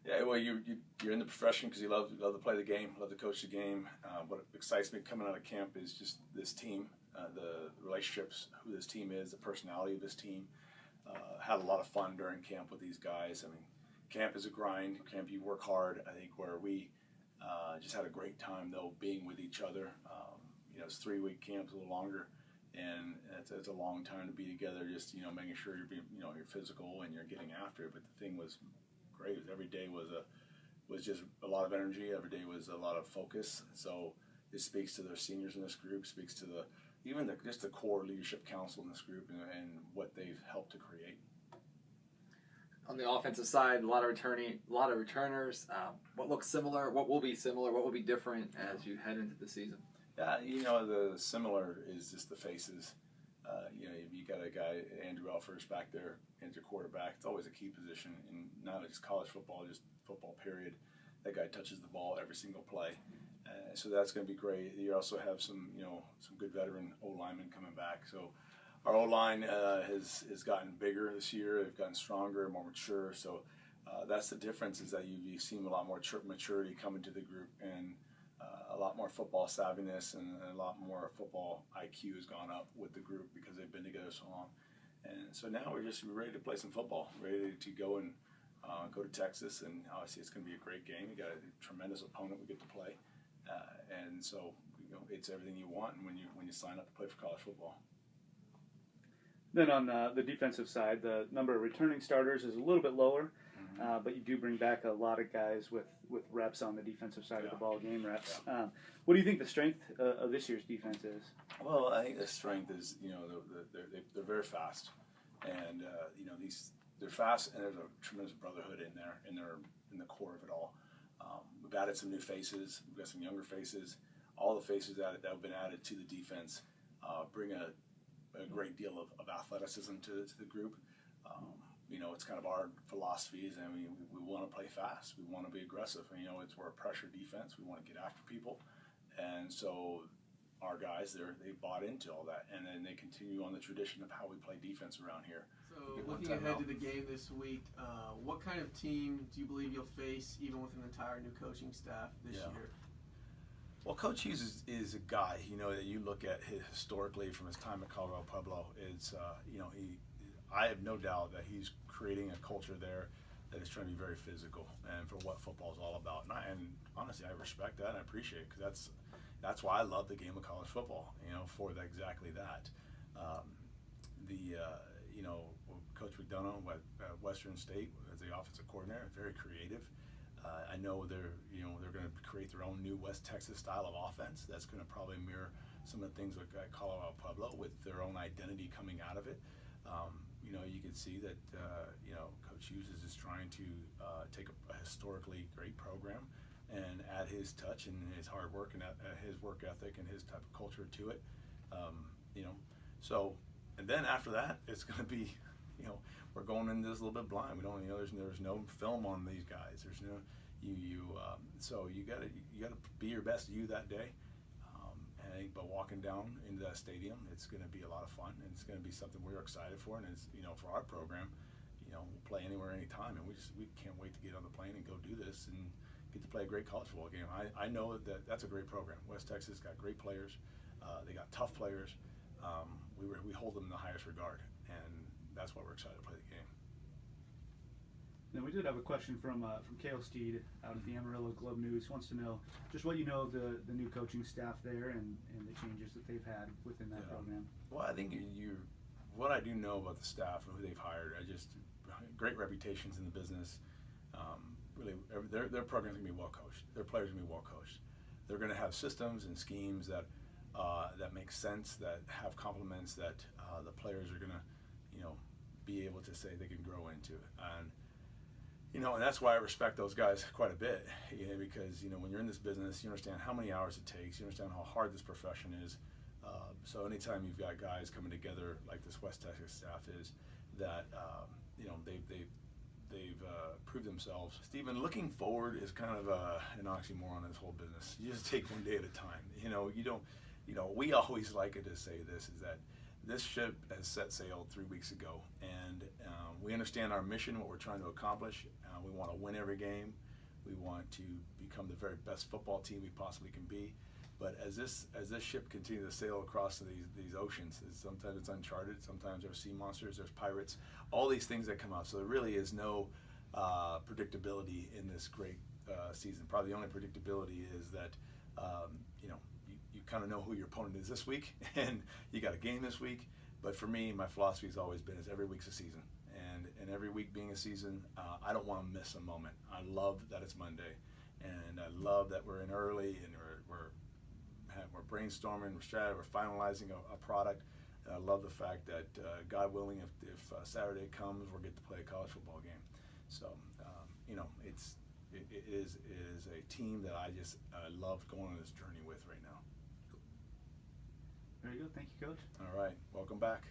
Yeah, well, you're in the profession because you love to play the game, love to coach the game. What excites me coming out of camp is just this team, the relationships, who this team is, the personality of this team. Had a lot of fun during camp with these guys. I mean, camp is a grind. Camp, you work hard. I think where we just had a great time though, being with each other. It's 3-week camps, a little longer, and it's a long time to be together. Just making sure you're being, you're physical and you're getting after it. But the thing was great. Every day was just a lot of energy. Every day was a lot of focus. So it speaks to the seniors in this group, speaks to just the core leadership council in this group and what they've helped to create. On the offensive side, a lot of returners. What looks similar? What will be similar? What will be different as you head into the season? Yeah, the similar is just the faces. You got a guy, Andrew Elfers, back there, into quarterback. It's always a key position in not just college football, just football, period. That guy touches the ball every single play. So that's going to be great. You also have some good veteran O-linemen coming back. So our O-line has gotten bigger this year. They've gotten stronger, more mature. So that's the difference, is that you've seen a lot more maturity come into the group, and a lot more football savviness and a lot more football IQ has gone up with the group because they've been together so long. And so now we're ready to play some football, ready to go and go to Texas, and obviously it's going to be a great game. You got a tremendous opponent we get to play, and so it's everything you want when you sign up to play for college football. Then on the defensive side, the number of returning starters is a little bit lower, but you do bring back a lot of guys with reps on the defensive side of the ball, game reps. Yeah. What do you think the strength of this year's defense is? Well, I think the strength is they're very fast, and they're fast, and there's a tremendous brotherhood in the core of it all. We've added some new faces. We've got some younger faces. All the faces that have been added to the defense bring a great deal of athleticism to the group. It's kind of our philosophies, and we want to play fast. We want to be aggressive. We're a pressure defense. We want to get after people, and so our guys, they bought into all that, and then they continue on the tradition of how we play defense around here. So looking ahead to the game this week, what kind of team do you believe you'll face, even with an entire new coaching staff this year? Well, Coach Hughes is a guy, that you look at historically from his time at Colorado Pueblo. It's, I have no doubt that he's creating a culture there that is trying to be very physical and for what football is all about. And honestly, I respect that and I appreciate it, because that's why I love the game of college football, for exactly that. Coach McDonough at Western State as the offensive coordinator, very creative. I know they're going to create their own new West Texas style of offense that's going to probably mirror some of the things like Colorado Pueblo, with their own identity coming out of it. You can see that Coach Hughes is just trying to take a historically great program and add his touch and his hard work and his work ethic and his type of culture to it. And then after that, it's going to be, we're going into this a little bit blind. We don't, there's no film on these guys. There's no, so you got to be your best you that day. But walking down into that stadium, it's going to be a lot of fun, and it's going to be something we're excited for. And it's, for our program, we'll play anywhere, anytime, and we can't wait to get on the plane and go do this and get to play a great college football game. I know that's a great program. West Texas got great players. They got tough players. We hold them in the highest regard, and that's why we're excited to play the game. Then we did have a question from Cale Steed out at the Amarillo Globe News. He wants to know just what you know of the new coaching staff there and the changes that they've had within that program. Well, I think what I do know about the staff and who they've hired, great reputations in the business. Really, their program's gonna be well coached. Their players are gonna be well coached. They're gonna have systems and schemes that make sense, that have complements that the players are gonna, be able to say they can grow into. And that's why I respect those guys quite a bit, because, when you're in this business, you understand how many hours it takes, you understand how hard this profession is. So anytime you've got guys coming together like this West Texas staff is, that, they've proved themselves. Stephen, looking forward is kind of an oxymoron in this whole business. You just take one day at a time. We always like it to say this, is that this ship has set sail 3 weeks ago, and we understand our mission, what we're trying to accomplish. We want to win every game. We want to become the very best football team we possibly can be. But as this ship continues to sail across these oceans, sometimes it's uncharted, sometimes there's sea monsters, there's pirates, all these things that come out. So there really is no predictability in this great season. Probably the only predictability is that you kind of know who your opponent is this week, and you got a game this week. But for me, my philosophy has always been is every week's a season, and every week being a season, I don't want to miss a moment. I love that it's Monday, and I love that we're in early and we're brainstorming, we're finalizing a product. And I love the fact that God willing, if Saturday comes, we'll get to play a college football game. So it is a team that I love going on this journey with right now. Very good. Thank you, Coach. All right. Welcome back.